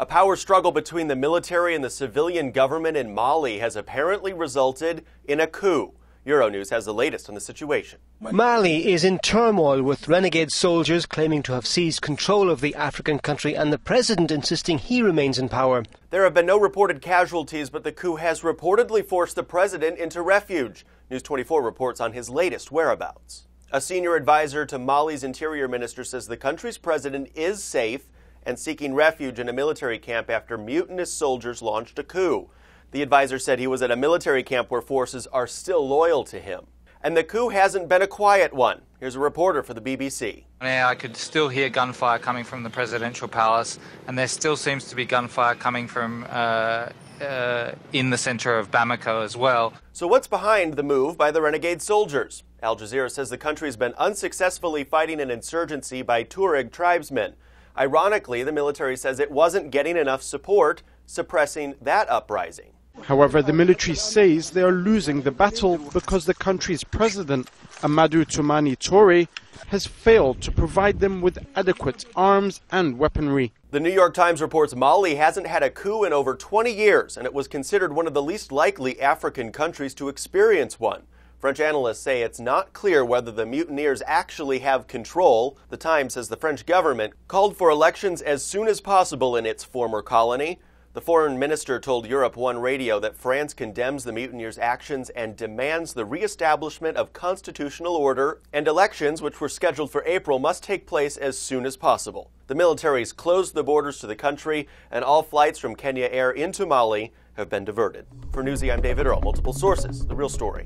A power struggle between the military and the civilian government in Mali has apparently resulted in a coup. Euronews has the latest on the situation. Mali is in turmoil, with renegade soldiers claiming to have seized control of the African country and the president insisting he remains in power. There have been no reported casualties, but the coup has reportedly forced the president into refuge. News 24 reports on his latest whereabouts. A senior advisor to Mali's interior minister says the country's president is safe and seeking refuge in a military camp after mutinous soldiers launched a coup. The advisor said he was at a military camp where forces are still loyal to him. And the coup hasn't been a quiet one. Here's a reporter for the BBC. I could still hear gunfire coming from the presidential palace, and there still seems to be gunfire coming from in the center of Bamako as well. So what's behind the move by the renegade soldiers? Al Jazeera says the country's been unsuccessfully fighting an insurgency by Tuareg tribesmen. Ironically, the military says it wasn't getting enough support, suppressing that uprising. However, the military says they are losing the battle because the country's president, Amadou Toumani Touré, has failed to provide them with adequate arms and weaponry. The New York Times reports Mali hasn't had a coup in over 20 years, and it was considered one of the least likely African countries to experience one. French analysts say it's not clear whether the mutineers actually have control. The Times says the French government called for elections as soon as possible in its former colony. The foreign minister told Europe One Radio that France condemns the mutineers' actions and demands the reestablishment of constitutional order, and elections, which were scheduled for April, must take place as soon as possible. The military's closed the borders to the country, and all flights from Kenya Air into Mali have been diverted. For Newsy, I'm David Earl. Multiple sources, The Real Story.